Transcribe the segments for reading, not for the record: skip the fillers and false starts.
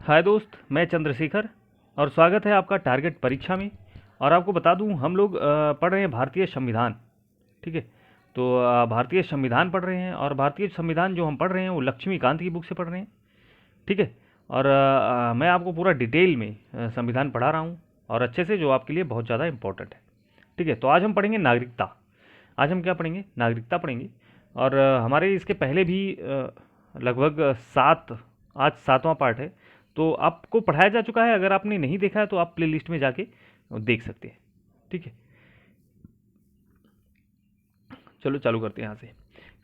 हाय दोस्त, मैं चंद्रशेखर और स्वागत है आपका टारगेट परीक्षा में। और आपको बता दूं, हम लोग पढ़ रहे हैं भारतीय संविधान। ठीक है। तो भारतीय संविधान पढ़ रहे हैं और भारतीय संविधान जो हम पढ़ रहे हैं वो लक्ष्मीकांत की बुक से पढ़ रहे हैं। ठीक है। और मैं आपको पूरा डिटेल में संविधान पढ़ा रहा हूँ और अच्छे से, जो आपके लिए बहुत ज़्यादा इंपॉर्टेंट है। ठीक है। तो आज हम पढ़ेंगे नागरिकता। आज हम क्या पढ़ेंगे? नागरिकता पढ़ेंगे। और हमारे इसके पहले भी लगभग आज सातवां पार्ट है। तो आपको पढ़ाया जा चुका है। अगर आपने नहीं देखा है तो आप प्लेलिस्ट में जाके देख सकते हैं। ठीक है। चलो चालू करते हैं यहाँ से।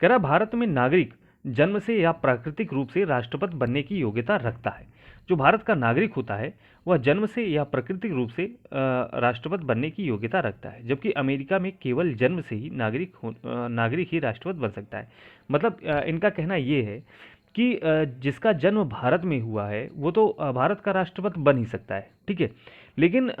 कह रहा, भारत में नागरिक जन्म से या प्राकृतिक रूप से राष्ट्रपति बनने की योग्यता रखता है। जो भारत का नागरिक होता है वह जन्म से या प्राकृतिक रूप से राष्ट्रपति बनने की योग्यता रखता है, जबकि अमेरिका में केवल जन्म से ही नागरिक ही राष्ट्रपति बन सकता है। मतलब इनका कहना ये है कि जिसका जन्म भारत में हुआ है वो तो भारत का राष्ट्रपति बन ही सकता है। ठीक है। लेकिन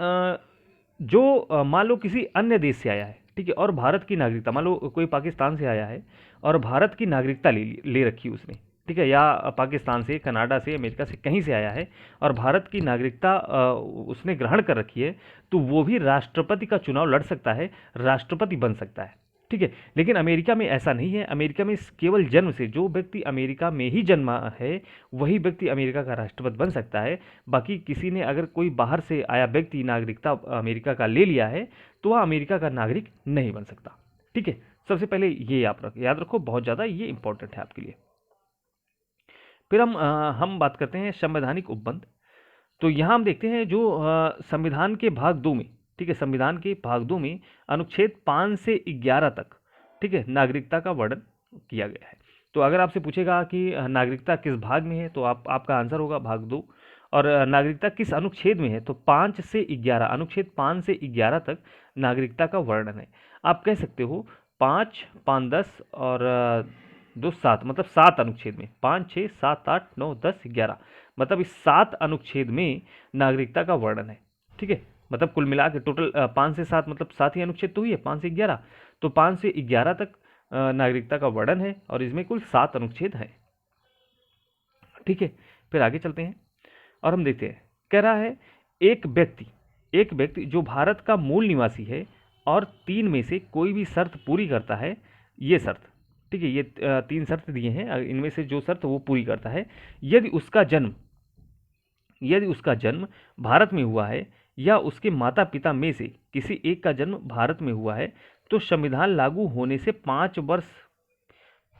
जो मान लो किसी अन्य देश से आया है, ठीक है, और भारत की नागरिकता, मान लो कोई पाकिस्तान से आया है और भारत की नागरिकता ले रखी उसने, ठीक है, या पाकिस्तान से, कनाडा से, अमेरिका से, कहीं से आया है और भारत की नागरिकता उसने ग्रहण कर रखी है, तो वो भी राष्ट्रपति का चुनाव लड़ सकता है, राष्ट्रपति बन सकता है। ठीक है। लेकिन अमेरिका में ऐसा नहीं है। अमेरिका में केवल जन्म से, जो व्यक्ति अमेरिका में ही जन्मा है वही व्यक्ति अमेरिका का राष्ट्रपति बन सकता है। बाकी किसी ने, अगर कोई बाहर से आया व्यक्ति नागरिकता अमेरिका का ले लिया है तो वह अमेरिका का नागरिक नहीं बन सकता। ठीक है। सबसे पहले ये याद रखो, बहुत ज़्यादा ये इंपॉर्टेंट है आपके लिए। फिर हम बात करते हैं संवैधानिक उपबंध। तो यहाँ हम देखते हैं जो संविधान के भाग 2 में, ठीक है, संविधान के भाग 2 में अनुच्छेद 5 से 11 तक, ठीक है, नागरिकता का वर्णन किया गया है। तो अगर आपसे पूछेगा कि नागरिकता किस भाग में है, तो आपका आंसर होगा भाग 2। और नागरिकता किस अनुच्छेद में है, तो 5 से 11, अनुच्छेद 5 से 11 तक नागरिकता का वर्णन है। आप कह सकते हो 5, 5, 10 और 2, 7, मतलब 7 अनुच्छेद में, 5, 6, 7, 8, 9, 10, 11, मतलब इस 7 अनुच्छेद में नागरिकता का वर्णन है। ठीक है। मतलब कुल मिला के टोटल 5 से 7, मतलब 7 ही अनुच्छेद तो हुई है, 5 से 11, तो 5 से 11 तक नागरिकता का वर्णन है और इसमें कुल 7 अनुच्छेद हैं। ठीक है। फिर आगे चलते हैं और हम देखते हैं। कह रहा है, एक व्यक्ति जो भारत का मूल निवासी है और 3 में से कोई भी शर्त पूरी करता है, ये शर्त, ठीक है, ये 3 शर्त दिए हैं, इनमें से जो शर्त वो पूरी करता है, यदि उसका जन्म भारत में हुआ है या उसके माता पिता में से किसी एक का जन्म भारत में हुआ है, तो संविधान लागू होने से 5 वर्ष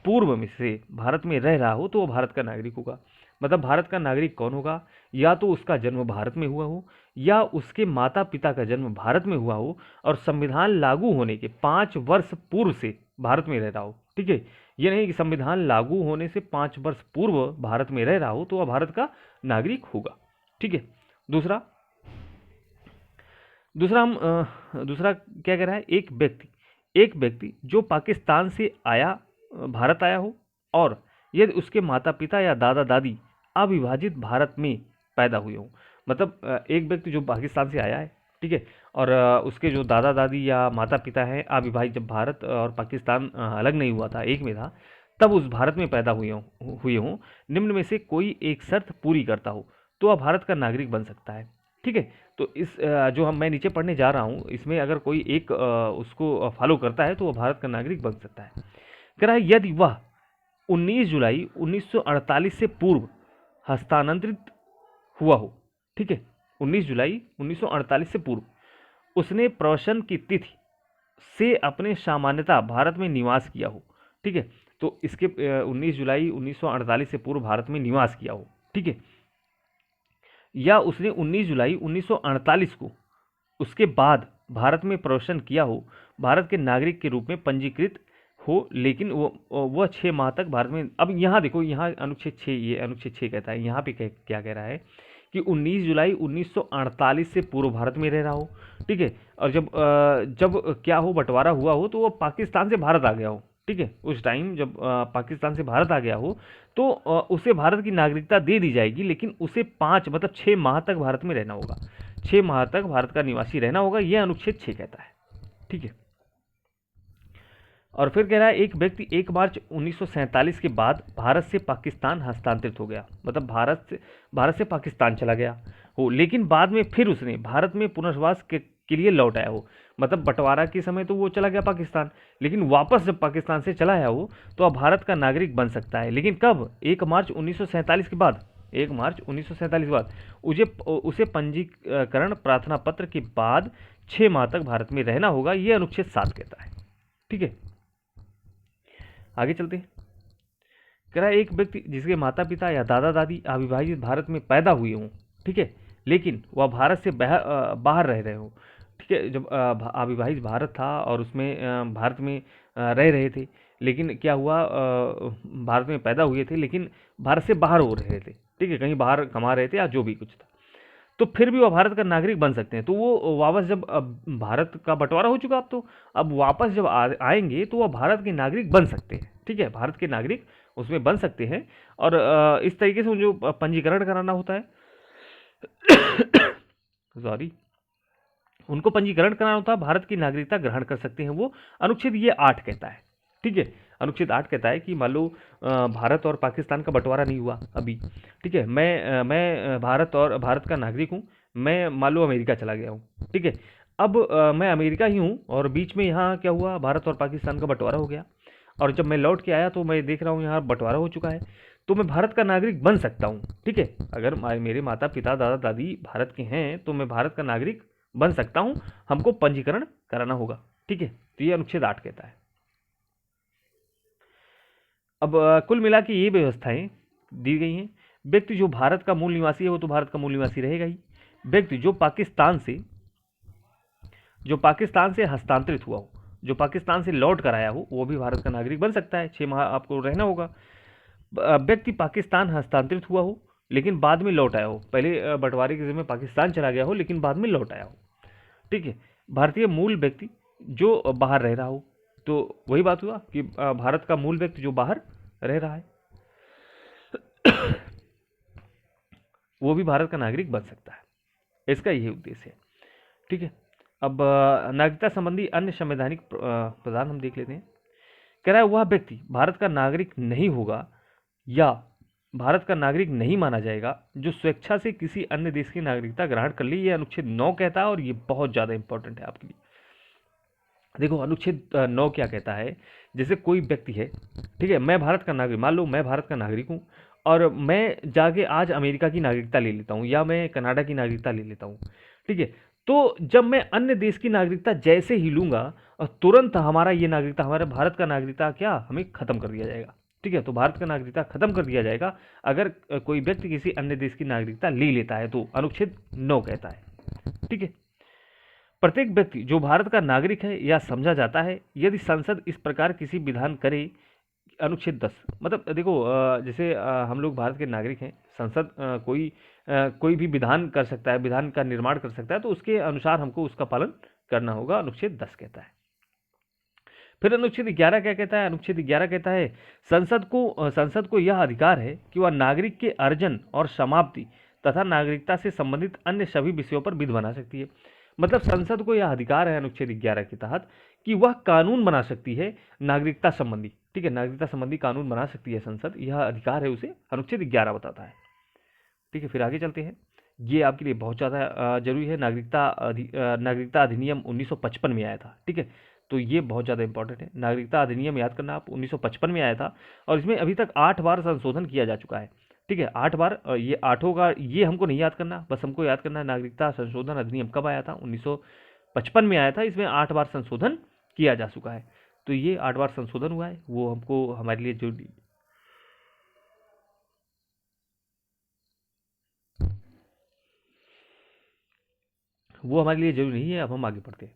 पूर्व में से भारत में रह रहा हो तो वो भारत का नागरिक होगा। मतलब भारत का नागरिक कौन होगा? या तो उसका जन्म भारत में हुआ हो या उसके माता पिता का जन्म भारत में हुआ हो और संविधान लागू होने के 5 वर्ष पूर्व से भारत में रह रहा हो। ठीक है। ये नहीं कि संविधान लागू होने से 5 वर्ष पूर्व भारत में रह रहा हो तो वह भारत का नागरिक होगा। ठीक है। दूसरा क्या कह रहा है? एक व्यक्ति जो पाकिस्तान से भारत आया हो और यदि उसके माता पिता या दादा दादी अविभाजित भारत में पैदा हुए हों। मतलब एक व्यक्ति जो पाकिस्तान से आया है, ठीक है, और उसके जो दादा दादी या माता पिता हैं अविभाजित, जब भारत और पाकिस्तान अलग नहीं हुआ था, एक में था, तब उस भारत में पैदा हुए हों, निम्न में से कोई एक शर्त पूरी करता हो तो वह भारत का नागरिक बन सकता है। ठीक है। तो इस जो मैं नीचे पढ़ने जा रहा हूँ, इसमें अगर कोई एक उसको फॉलो करता है तो वह भारत का नागरिक बन सकता है। कह रहा है, यदि वह 19 जुलाई 1948 से पूर्व हस्तांतरित हुआ हो, ठीक है, 19 जुलाई 1948 से पूर्व उसने प्रवसन की तिथि से अपने सामान्यतः भारत में निवास किया हो। ठीक है। तो इसके 19 जुलाई 1948 से पूर्व भारत में निवास किया हो। ठीक है। या उसने 19 जुलाई 1948 को उसके बाद भारत में प्रवेशन किया हो, भारत के नागरिक के रूप में पंजीकृत हो, लेकिन वह 6 माह तक भारत में। अब यहाँ देखो, यहाँ अनुच्छेद 6, ये अनुच्छेद 6 कहता है, यहाँ पे क्या कह रहा है कि 19 जुलाई 1948 से पूर्व भारत में रह रहा हो। ठीक है। और जब क्या हो, बंटवारा हुआ हो तो वह पाकिस्तान से भारत आ गया हो। ठीक है। उस टाइम जब पाकिस्तान से भारत आ गया हो तो उसे भारत की नागरिकता दे दी जाएगी, लेकिन उसे 5 मतलब 6 माह तक भारत में रहना होगा, 6 माह तक भारत का निवासी रहना होगा, यह अनुच्छेद 6 कहता है। ठीक है। और फिर कह रहा है एक व्यक्ति 1 मार्च 1947 के बाद भारत से पाकिस्तान हस्तांतरित हो गया, मतलब भारत से पाकिस्तान चला गया हो, लेकिन बाद में फिर उसने भारत में पुनर्वास के लिए लौट आया हो। मतलब बंटवारा के समय तो वो चला गया पाकिस्तान, लेकिन वापस जब पाकिस्तान से चला आया हो तो अब भारत का नागरिक बन सकता है। लेकिन कब? 1 मार्च 1947 के बाद। 1 मार्च 1947 के बाद उसे पंजीकरण प्रार्थना पत्र के बाद 6 माह तक भारत में रहना होगा, ये अनुच्छेद 7 कहता है। ठीक है, आगे चलते हैं। कह रहा है एक व्यक्ति जिसके माता पिता या दादा दादी अविभाजित भारत में पैदा हुए हों, ठीक है, लेकिन वह भारत से बाहर रह रहे हो। ठीक है, जब अविभाजित भारत था और उसमें भारत में रह रहे थे, लेकिन क्या हुआ, भारत में पैदा हुए थे लेकिन भारत से बाहर हो रहे थे, ठीक है, कहीं बाहर कमा रहे थे या जो भी कुछ था, तो फिर भी वह भारत का नागरिक बन सकते हैं। तो वो वापस जब भारत का बंटवारा हो चुका, अब वापस जब आएंगे तो वह भारत के नागरिक बन सकते हैं। ठीक है, भारत के नागरिक उसमें बन सकते हैं। और इस तरीके से जो पंजीकरण कराना होता है सॉरी, उनको पंजीकरण कराना होता है, भारत की नागरिकता ग्रहण कर सकते हैं वो। अनुच्छेद ये 8 कहता है। ठीक है, अनुच्छेद 8 कहता है कि मान लो भारत और पाकिस्तान का बंटवारा नहीं हुआ अभी, ठीक है, मैं भारत का नागरिक हूँ, मैं मान लो अमेरिका चला गया हूँ, ठीक है, अब मैं अमेरिका ही हूँ और बीच में यहाँ क्या हुआ, भारत और पाकिस्तान का बंटवारा हो गया, और जब मैं लौट के आया तो मैं देख रहा हूँ यहाँ बंटवारा हो चुका है, तो मैं भारत का नागरिक बन सकता हूँ। ठीक है, अगर मेरे माता पिता दादा दादी भारत के हैं तो मैं भारत का नागरिक बन सकता हूँ, हमको पंजीकरण कराना होगा। ठीक है, तो ये अनुच्छेद 8 कहता है। अब कुल मिला के ये व्यवस्थाएं दी गई हैं। व्यक्ति जो भारत का मूल निवासी है वो तो भारत का मूल निवासी रहेगा ही। व्यक्ति जो पाकिस्तान से हस्तांतरित हुआ हो, जो पाकिस्तान से लौट कर आया हो, वो भी भारत का नागरिक बन सकता है। 6 माह आपको रहना होगा। व्यक्ति पाकिस्तान हस्तांतरित हुआ हो लेकिन बाद में लौट आया हो, पहले बंटवारे के समय पाकिस्तान चला गया हो लेकिन बाद में लौट आया हो। ठीक है, भारतीय मूल व्यक्ति जो बाहर रह रहा हो, तो वही बात हुआ कि भारत का मूल व्यक्ति जो बाहर रह रहा है वो भी भारत का नागरिक बन सकता है। इसका यही उद्देश्य है। ठीक है, अब नागरिकता संबंधी अन्य संवैधानिक प्रावधान हम देख लेते हैं। कह रहा है वह व्यक्ति भारत का नागरिक नहीं होगा या भारत का नागरिक नहीं माना जाएगा जो स्वेच्छा से किसी अन्य देश की नागरिकता ग्रहण कर ली। ये अनुच्छेद 9 कहता है और ये बहुत ज़्यादा इंपॉर्टेंट है आपके लिए। देखो अनुच्छेद 9 क्या कहता है, जैसे कोई व्यक्ति है, ठीक है, मैं भारत का नागरिक, मान लो मैं भारत का नागरिक हूँ और मैं जाके आज अमेरिका की नागरिकता ले लेता हूँ या मैं कनाडा की नागरिकता ले लेता हूँ। ठीक है, तो जब मैं अन्य देश की नागरिकता जैसे ही लूंगा और तुरंत हमारा ये नागरिकता, हमारे भारत का नागरिकता क्या हमें खत्म कर दिया जाएगा। ठीक है, तो भारत का नागरिकता खत्म कर दिया जाएगा अगर कोई व्यक्ति किसी अन्य देश की नागरिकता ले लेता है, तो अनुच्छेद 9 कहता है। ठीक है, प्रत्येक व्यक्ति जो भारत का नागरिक है या समझा जाता है यदि संसद इस प्रकार किसी विधान करे। अनुच्छेद 10 मतलब देखो जैसे हम लोग भारत के नागरिक हैं, संसद कोई भी विधान कर सकता है, विधान का निर्माण कर सकता है, तो उसके अनुसार हमको उसका पालन करना होगा। अनुच्छेद 10 कहता है। फिर अनुच्छेद 11 क्या कहता है? अनुच्छेद 11 कहता है संसद को यह अधिकार है कि वह नागरिक के अर्जन और समाप्ति तथा नागरिकता से संबंधित अन्य सभी विषयों पर विधि बना सकती है। मतलब संसद को यह अधिकार है अनुच्छेद 11 के तहत कि वह कानून बना सकती है नागरिकता संबंधी। ठीक है, नागरिकता संबंधी कानून बना सकती है संसद, यह अधिकार है उसे, अनुच्छेद 11 बताता है। ठीक है, फिर आगे चलते हैं। ये आपके लिए बहुत ज़्यादा जरूरी है। नागरिकता अधिनियम 1955 में आया था। ठीक है, तो ये बहुत ज़्यादा इंपॉर्टेंट है। नागरिकता अधिनियम याद करना आप, 1955 में आया था और इसमें अभी तक 8 बार संशोधन किया जा चुका है। ठीक है, 8 बार। ये 8 का ये हमको नहीं याद करना, बस हमको याद करना है नागरिकता संशोधन अधिनियम कब आया था, 1955 में आया था। इसमें 8 बार संशोधन किया जा चुका है, तो ये 8 बार संशोधन हुआ है, वो हमको हमारे लिए जरूरी, वो हमारे लिए जरूरी नहीं है। अब हम आगे बढ़ते हैं।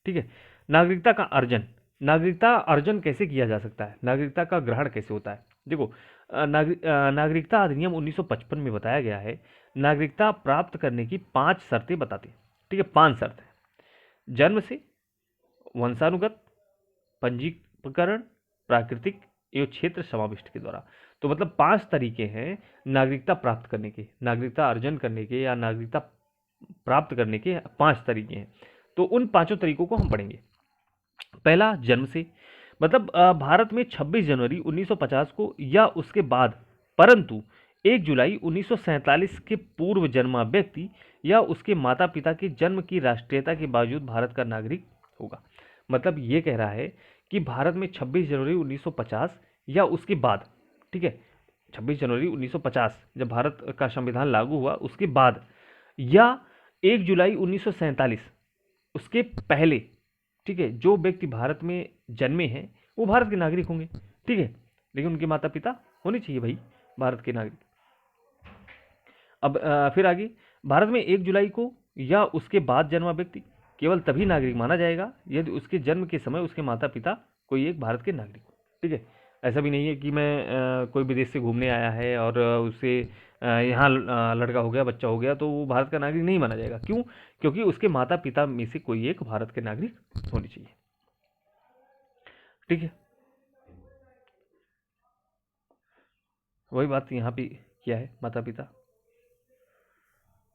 ठीक है, नागरिकता अर्जन कैसे किया जा सकता है, नागरिकता का ग्रहण कैसे होता है। देखो नागरिकता अधिनियम 1955 में बताया गया है, नागरिकता प्राप्त करने की 5 शर्तें बताते हैं। ठीक है, 5 शर्त है। जन्म से, वंशानुगत, पंजीकरण, प्राकृतिक एवं क्षेत्र समाविष्ट के द्वारा। तो मतलब 5 तरीके हैं नागरिकता प्राप्त करने के, नागरिकता अर्जन करने के या नागरिकता प्राप्त करने के 5 तरीके हैं। तो उन 5 तरीकों को हम पढ़ेंगे। पहला, जन्म से, मतलब भारत में 26 जनवरी 1950 को या उसके बाद, परंतु 1 जुलाई 1947 के पूर्व जन्मा व्यक्ति या उसके माता पिता के जन्म की राष्ट्रीयता के बावजूद भारत का नागरिक होगा। मतलब ये कह रहा है कि भारत में 26 जनवरी 1950 या उसके बाद, ठीक है, 26 जनवरी 1950 जब भारत का संविधान लागू हुआ उसके बाद, या 1 जुलाई 1947 उसके पहले, ठीक है, जो व्यक्ति भारत में जन्मे हैं वो भारत के नागरिक होंगे, ठीक है, लेकिन उनके माता पिता होने चाहिए भाई भारत के नागरिक। अब फिर आगे, भारत में 1 जुलाई को या उसके बाद जन्मा व्यक्ति केवल तभी नागरिक माना जाएगा यदि उसके जन्म के समय उसके माता पिता कोई एक भारत के नागरिक हो, ठीक है। ऐसा भी नहीं है कि मैं कोई विदेश से घूमने आया है और उससे यहाँ लड़का हो गया, बच्चा हो गया, तो वो भारत का नागरिक नहीं माना जाएगा। क्यों? क्योंकि उसके माता पिता में से कोई एक भारत के नागरिक होने चाहिए, ठीक है। वही बात यहाँ पे क्या है, माता पिता।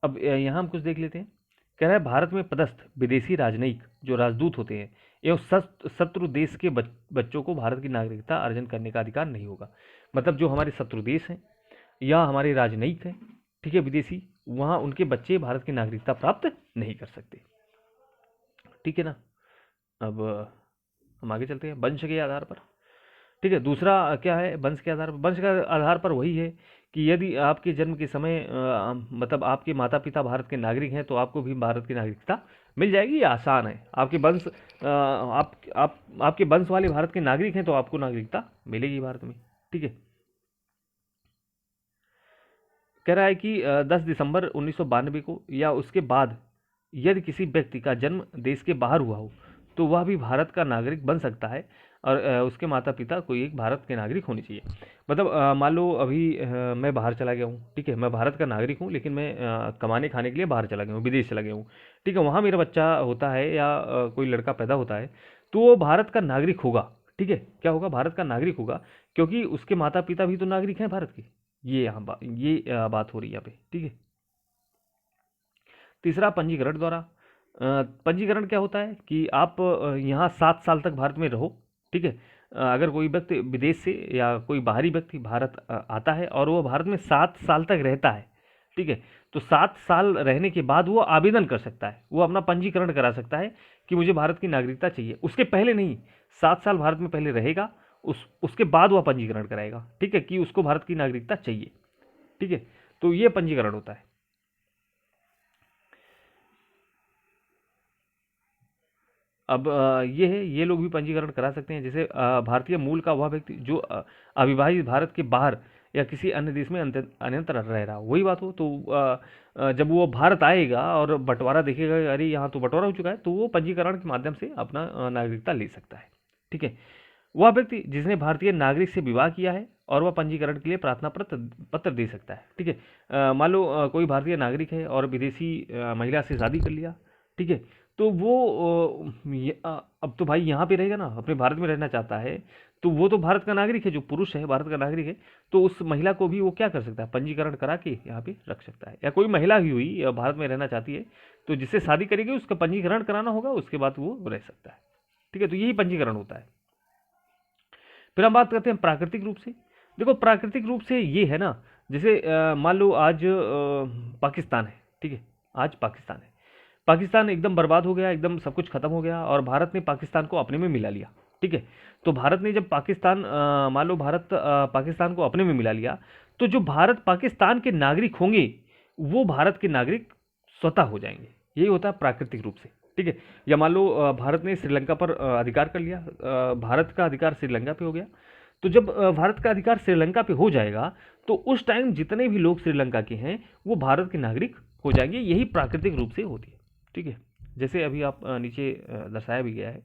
अब यहाँ हम कुछ देख लेते हैं। कह रहा है भारत में पदस्थ विदेशी राजनयिक जो राजदूत होते हैं एवं शत्रु देश के बच्चों को भारत की नागरिकता अर्जन करने का अधिकार नहीं होगा। मतलब जो हमारे शत्रु देश हैं या हमारे राजनयिक हैं, ठीक है, विदेशी, वहाँ उनके बच्चे भारत की नागरिकता प्राप्त नहीं कर सकते, ठीक है ना। अब हम आगे चलते हैं वंश के आधार पर, ठीक है। दूसरा क्या है, वंश के आधार पर। वंश के आधार पर वही है कि यदि आपके जन्म के समय मतलब आपके माता पिता भारत के नागरिक हैं तो आपको भी भारत की नागरिकता मिल जाएगी। ये आसान है। आपके वंश आपके वंश वाले भारत के नागरिक हैं तो आपको नागरिकता मिलेगी भारत में, ठीक है। कह रहा है कि 10 दिसंबर 1992 को या उसके बाद यदि किसी व्यक्ति का जन्म देश के बाहर हुआ हो तो वह भी भारत का नागरिक बन सकता है और उसके माता पिता कोई एक भारत के नागरिक होने चाहिए। मतलब मान लो अभी मैं बाहर चला गया हूँ, ठीक है, मैं भारत का नागरिक हूँ लेकिन मैं कमाने खाने के लिए बाहर चला गया हूँ, विदेश चला गया हूँ, ठीक है, वहाँ मेरा बच्चा होता है या कोई लड़का पैदा होता है तो वो भारत का नागरिक होगा, ठीक है। क्या होगा? भारत का नागरिक होगा, क्योंकि उसके माता पिता भी तो नागरिक हैं भारत के। ये यहाँ बात हो रही है यहाँ पे, ठीक है। तीसरा, पंजीकरण द्वारा। पंजीकरण क्या होता है कि आप यहाँ 7 साल तक भारत में रहो, ठीक है। अगर कोई व्यक्ति विदेश से या कोई बाहरी व्यक्ति भारत आता है और वो भारत में 7 साल तक रहता है, ठीक है, तो 7 साल रहने के बाद वो आवेदन कर सकता है, वो अपना पंजीकरण करा सकता है कि मुझे भारत की नागरिकता चाहिए। उसके पहले नहीं, 7 साल भारत में पहले रहेगा, उसके बाद वह पंजीकरण कराएगा, ठीक है, कि उसको भारत की नागरिकता चाहिए, ठीक है। तो ये पंजीकरण होता है। अब ये है, ये लोग भी पंजीकरण करा सकते हैं। जैसे भारतीय मूल का वह व्यक्ति जो अविवाहित भारत के बाहर या किसी अन्य देश में अन्यत्र रह रहा हो, वही बात हो तो जब वो भारत आएगा और बंटवारा देखेगा कि अरे यहाँ तो बंटवारा हो चुका है, तो वो पंजीकरण के माध्यम से अपना नागरिकता ले सकता है, ठीक है। वह व्यक्ति जिसने भारतीय नागरिक से विवाह किया है और वह पंजीकरण के लिए प्रार्थना पत्र दे सकता है, ठीक है। मान लो कोई भारतीय नागरिक है और विदेशी महिला से शादी कर लिया, ठीक है, तो वो अब तो भाई यहाँ पे रहेगा ना, अपने भारत में रहना चाहता है, तो वो तो भारत का नागरिक है, जो पुरुष है भारत का नागरिक है, तो उस महिला को भी वो क्या कर सकता है, पंजीकरण करा के यहाँ पे रख सकता है। या कोई महिला ही हुई भारत में रहना चाहती है तो जिससे शादी करेगी उसका पंजीकरण कराना होगा, उसके बाद वो रह सकता है, ठीक है। तो यही पंजीकरण होता है। फिर हम बात करते हैं प्राकृतिक रूप से। देखो प्राकृतिक रूप से ये है ना, जैसे मान लो आज पाकिस्तान है, ठीक है, आज पाकिस्तान है, पाकिस्तान एकदम बर्बाद हो गया, एकदम सब कुछ खत्म हो गया और भारत ने पाकिस्तान को अपने में मिला लिया, ठीक है। तो भारत ने जब पाकिस्तान मान लो भारत पाकिस्तान को अपने में मिला लिया, तो जो भारत पाकिस्तान के नागरिक होंगे वो भारत के नागरिक स्वतः हो जाएंगे। यही होता है प्राकृतिक रूप से, ठीक है। या मान लो भारत ने श्रीलंका पर अधिकार कर लिया, भारत का अधिकार श्रीलंका पे हो गया, तो जब भारत का अधिकार श्रीलंका पे हो जाएगा तो उस टाइम जितने भी लोग श्रीलंका के हैं वो भारत के नागरिक हो जाएंगे। यही प्राकृतिक रूप से होती है, ठीक है। जैसे अभी आप नीचे दर्शाया भी गया है,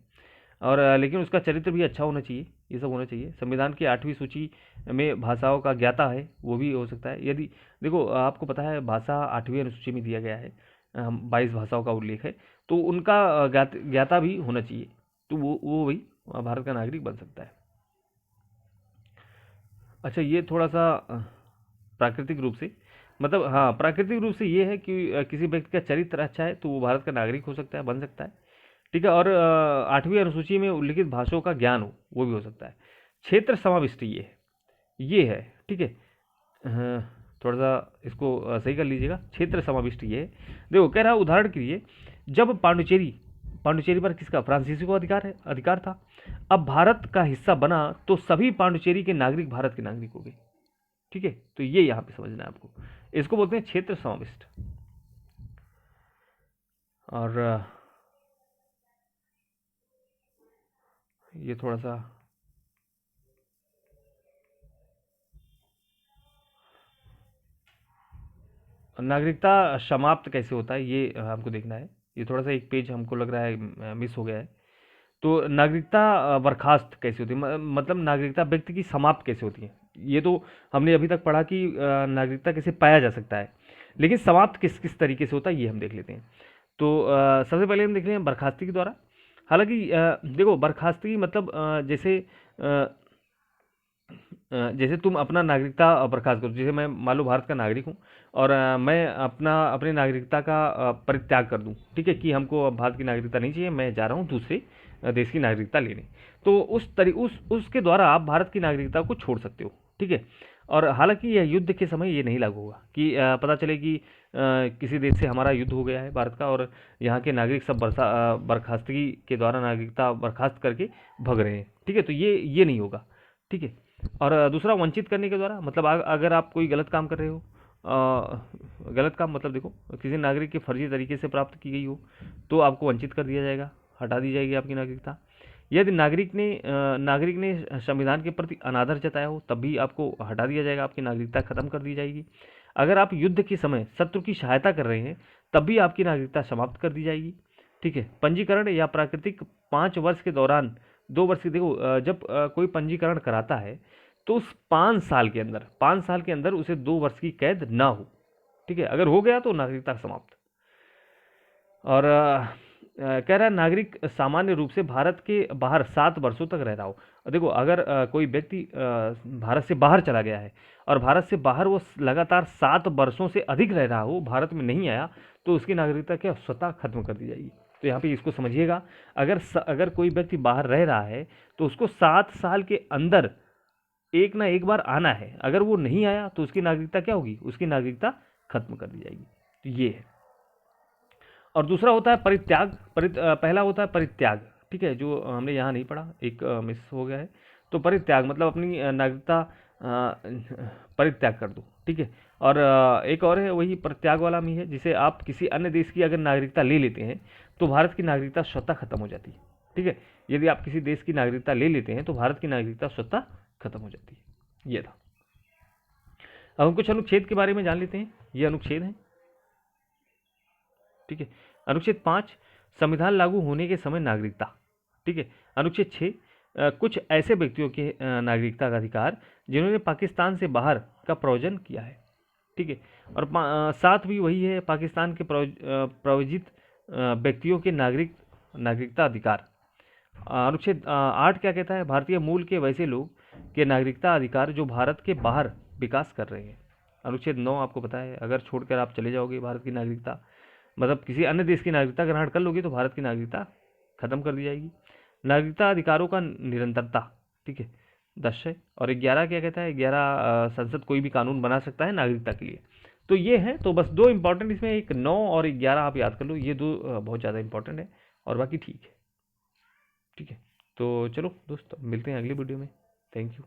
और लेकिन उसका चरित्र भी अच्छा होना चाहिए, ये सब होना चाहिए। संविधान की 8वीं सूची में भाषाओं का ज्ञाता है, वो भी हो सकता है। यदि देखो आपको पता है भाषा 8वीं अनुसूची में दिया गया है, 22 भाषाओं का उल्लेख है, तो उनका ज्ञाता भी होना चाहिए, तो वो भी भारत का नागरिक बन सकता है। अच्छा, ये थोड़ा सा प्राकृतिक रूप से, मतलब हाँ, प्राकृतिक रूप से ये है कि किसी व्यक्ति का चरित्र अच्छा है तो वो भारत का नागरिक हो सकता है, बन सकता है, ठीक है, और 8वीं अनुसूची में उल्लिखित भाषाओं का ज्ञान हो, वो भी हो सकता है। क्षेत्र समाविष्टि ये है, ठीक है। थोड़ा सा इसको सही कर लीजिएगा, क्षेत्र समाविष्टि ये है। देखो कह रहा है, उदाहरण के लिए जब पांडुचेरी पांडुचेरी पर किसका, फ्रांसीसी को अधिकार था। अब भारत का हिस्सा बना तो सभी पांडुचेरी के नागरिक भारत के नागरिक हो गए। ठीक है, तो ये यहाँ पे समझना है आपको, इसको बोलते हैं क्षेत्र समाविष्ट। और ये थोड़ा सा नागरिकता समाप्त कैसे होता है ये हमको देखना है। ये थोड़ा सा एक पेज हमको लग रहा है मिस हो गया है। तो नागरिकता बर्खास्त कैसे होती है, मतलब नागरिकता व्यक्ति की समाप्त कैसे होती है। ये तो हमने अभी तक पढ़ा कि नागरिकता कैसे पाया जा सकता है, लेकिन समाप्त किस किस तरीके से होता है ये हम देख लेते हैं। तो सबसे पहले हम देख लें बर्खास्ती के द्वारा। हालांकि देखो बर्खास्ती मतलब जैसे तुम अपना नागरिकता बर्खास्त करो, जैसे मैं मान लो भारत का नागरिक हूँ और मैं अपनी नागरिकता का परित्याग कर दूँ, ठीक है, कि हमको अब भारत की नागरिकता नहीं चाहिए, मैं जा रहा हूँ दूसरे देश की नागरिकता लेने। तो उसके द्वारा आप भारत की नागरिकता को छोड़ सकते हो, ठीक है। और हालांकि यह युद्ध के समय ये नहीं लागू होगा कि पता चले कि किसी देश से हमारा युद्ध हो गया है भारत का, और यहाँ के नागरिक सब बर्खास्तगी के द्वारा नागरिकता बर्खास्त करके भग रहे हैं, ठीक है, तो ये नहीं होगा, ठीक है। और दूसरा वंचित करने के द्वारा, मतलब अगर आप कोई गलत काम कर रहे हो, गलत काम मतलब देखो किसी नागरिक की फर्जी तरीके से प्राप्त की गई हो, तो आपको वंचित कर दिया जाएगा, हटा दी जाएगी आपकी नागरिकता। यदि नागरिक ने संविधान के प्रति अनादर जताया हो, तब भी आपको हटा दिया जाएगा, आपकी नागरिकता खत्म कर दी जाएगी। अगर आप युद्ध के समय शत्रु की सहायता कर रहे हैं, तब भी आपकी नागरिकता समाप्त कर दी जाएगी, ठीक है। पंजीकरण या प्राकृतिक 5 वर्ष के दौरान 2 वर्ष की, देखो जब कोई पंजीकरण कराता है तो उस 5 साल के अंदर उसे 2 वर्ष की कैद ना हो, ठीक है। अगर हो गया तो नागरिकता समाप्त। और कह रहा है नागरिक सामान्य रूप से भारत के बाहर 7 वर्षों तक रह रहा हो। देखो अगर कोई व्यक्ति भारत से बाहर चला गया है और भारत से बाहर वो लगातार 7 वर्षों से अधिक रह रहा हो, भारत में नहीं आया, तो उसकी नागरिकता क्या स्वतः खत्म कर दी जाएगी। तो यहाँ पे इसको समझिएगा, अगर कोई व्यक्ति बाहर रह रहा है तो उसको 7 साल के अंदर एक ना एक बार आना है। अगर वो नहीं आया तो उसकी नागरिकता क्या होगी, उसकी नागरिकता खत्म कर दी जाएगी। तो ये है। और दूसरा होता है परित्याग। पहला होता है परित्याग, ठीक है, जो हमने यहाँ नहीं पढ़ा, एक मिस हो गया है। तो परित्याग मतलब अपनी नागरिकता परित्याग कर दो, ठीक है। और एक और है, वही परित्याग वाला भी है, जिसे आप किसी अन्य देश की अगर नागरिकता ले लेते हैं तो भारत की नागरिकता स्वतः खत्म हो जाती है, ठीक है। यदि आप किसी देश की नागरिकता ले लेते हैं तो भारत की नागरिकता स्वतः खत्म हो जाती है। ये था। अब हम कुछ अनुच्छेद के बारे में जान लेते हैं। ये अनुच्छेद है, ठीक है। अनुच्छेद 5 संविधान लागू होने के समय नागरिकता, ठीक है। अनुच्छेद 6 कुछ ऐसे व्यक्तियों के नागरिकता का अधिकार जिन्होंने पाकिस्तान से बाहर का प्रयोजन किया है, ठीक है। और 7 भी वही है, पाकिस्तान के प्रवजित व्यक्तियों के नागरिकता अधिकार। अनुच्छेद 8 क्या कहता है, भारतीय मूल के वैसे लोग के नागरिकता अधिकार जो भारत के बाहर विकास कर रहे हैं। अनुच्छेद 9 आपको पता है, अगर छोड़कर आप चले जाओगे भारत की नागरिकता, मतलब किसी अन्य देश की नागरिकता ग्रहण कर लोगे, तो भारत की नागरिकता खत्म कर दी जाएगी। नागरिकता अधिकारों का निरंतरता, ठीक है, 10 है। और 11 क्या कहता है, 11 संसद कोई भी कानून बना सकता है नागरिकता के लिए। तो ये है। तो बस 2 इंपॉर्टेंट इसमें, एक 9 और 11 आप याद कर लो, ये 2 बहुत ज़्यादा इंपॉर्टेंट है, और बाकी ठीक है, ठीक है। तो चलो दोस्तों, मिलते हैं अगली वीडियो में। Thank you.